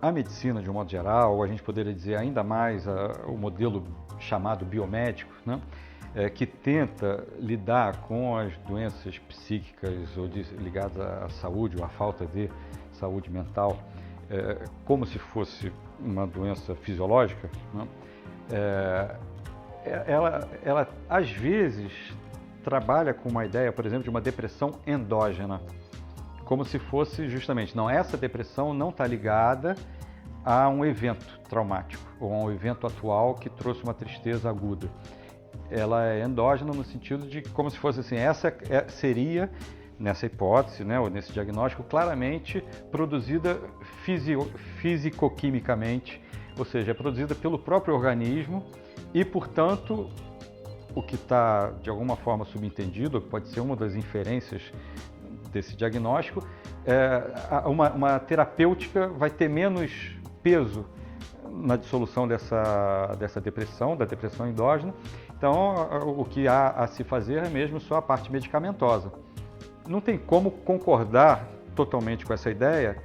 a medicina, de um modo geral, ou a gente poderia dizer ainda mais o modelo chamado biomédico, né? Que tenta lidar com as doenças psíquicas ou ligadas à saúde ou à falta de saúde mental, como se fosse uma doença fisiológica, né? Ela às vezes trabalha com uma ideia, por exemplo, de uma depressão endógena, como se fosse justamente, não, essa depressão não está ligada a um evento traumático ou a um evento atual que trouxe uma tristeza aguda. Ela é endógena no sentido de como se fosse assim, essa seria, nessa hipótese, né, ou nesse diagnóstico, claramente produzida fisicoquimicamente, ou seja, é produzida pelo próprio organismo e, portanto, o que está de alguma forma subentendido, ou que pode ser uma das inferências desse diagnóstico, uma terapêutica vai ter menos peso na dissolução dessa depressão, da depressão endógena. Então, o que há a se fazer é mesmo só a parte medicamentosa. Não tem como concordar totalmente com essa ideia,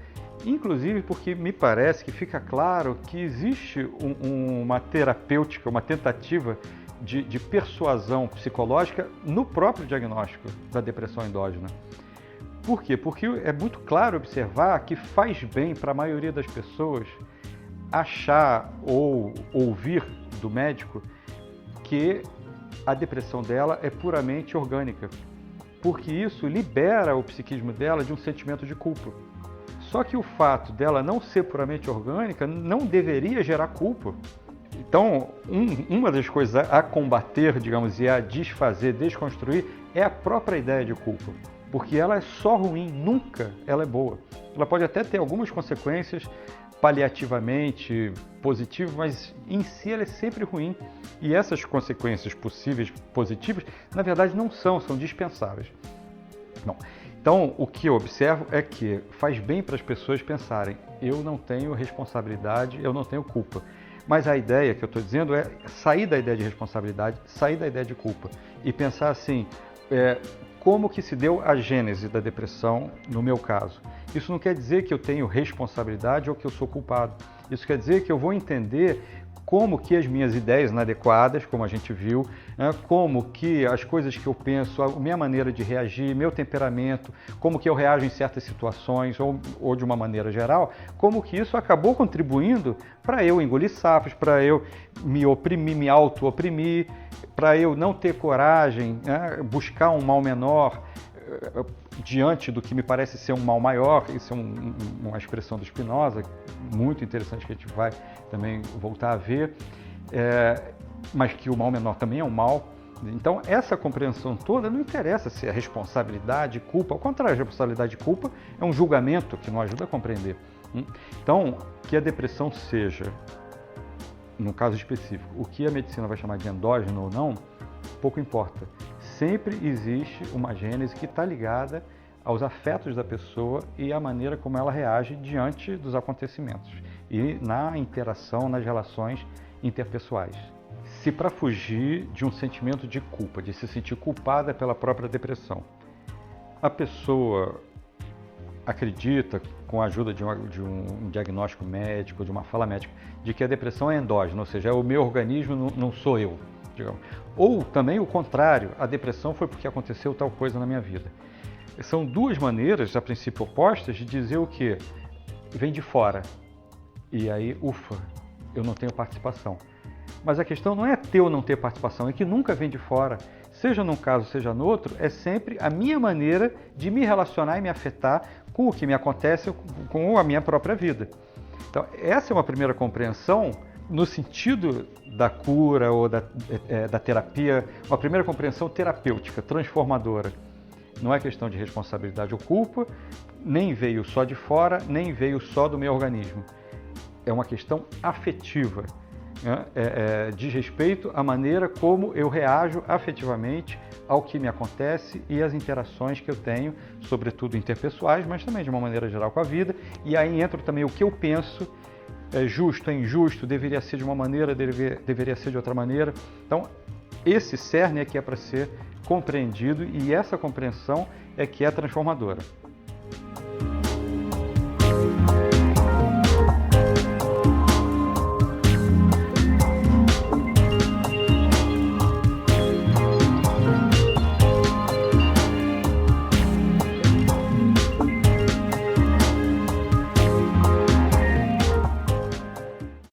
inclusive porque me parece que fica claro que existe uma terapêutica, uma tentativa de persuasão psicológica no próprio diagnóstico da depressão endógena. Por quê? Porque é muito claro observar que faz bem para a maioria das pessoas achar ou ouvir do médico que a depressão dela é puramente orgânica, porque isso libera o psiquismo dela de um sentimento de culpa. Só que o fato dela não ser puramente orgânica não deveria gerar culpa. Então, uma das coisas a combater, digamos, e a desfazer, desconstruir, é a própria ideia de culpa. Porque ela é só ruim, nunca ela é boa. Ela pode até ter algumas consequências paliativamente positivas, mas em si ela é sempre ruim. E essas consequências possíveis positivas, na verdade, não são dispensáveis. Não. Então, o que eu observo é que faz bem para as pessoas pensarem, eu não tenho responsabilidade, eu não tenho culpa. Mas a ideia que eu estou dizendo é sair da ideia de responsabilidade, sair da ideia de culpa e pensar assim, como que se deu a gênese da depressão no meu caso. Isso não quer dizer que eu tenho responsabilidade ou que eu sou culpado. Isso quer dizer que eu vou entender como que as minhas ideias inadequadas, como a gente viu, né, como que as coisas que eu penso, a minha maneira de reagir, meu temperamento, como que eu reajo em certas situações ou de uma maneira geral, como que isso acabou contribuindo para eu engolir sapos, para eu me oprimir, me auto-oprimir, para eu não ter coragem, né, buscar um mal menor diante do que me parece ser um mal maior. Isso é uma expressão do Spinoza, muito interessante, que a gente vai também voltar a ver, mas que o mal menor também é um mal. Então, essa compreensão toda não interessa se é responsabilidade, culpa. Ao contrário, responsabilidade e culpa é um julgamento que não ajuda a compreender. Então, que a depressão seja, no caso específico, o que a medicina vai chamar de endógeno ou não, pouco importa. Sempre existe uma gênese que está ligada aos afetos da pessoa e à maneira como ela reage diante dos acontecimentos e na interação, nas relações interpessoais. Se para fugir de um sentimento de culpa, de se sentir culpada pela própria depressão, a pessoa acredita, com a ajuda de um diagnóstico médico, de uma fala médica, de que a depressão é endógena, ou seja, é o meu organismo, não sou eu, digamos. Ou também o contrário, a depressão foi porque aconteceu tal coisa na minha vida. São duas maneiras, a princípio opostas, de dizer o que vem de fora. E aí, ufa, eu não tenho participação. Mas a questão não é ter ou não ter participação, é que nunca vem de fora. Seja num caso, seja no outro, é sempre a minha maneira de me relacionar e me afetar com o que me acontece, com a minha própria vida. Então, essa é uma primeira compreensão no sentido da cura ou da terapia, uma primeira compreensão terapêutica, transformadora. Não é questão de responsabilidade ou culpa, nem veio só de fora, nem veio só do meu organismo. É uma questão afetiva, né? Diz respeito à maneira como eu reajo afetivamente ao que me acontece e às interações que eu tenho, sobretudo interpessoais, mas também de uma maneira geral com a vida. E aí entra também o que eu penso, é justo, é injusto, deveria ser de uma maneira, deveria ser de outra maneira. Então, esse cerne é que é para ser compreendido e essa compreensão é que é transformadora.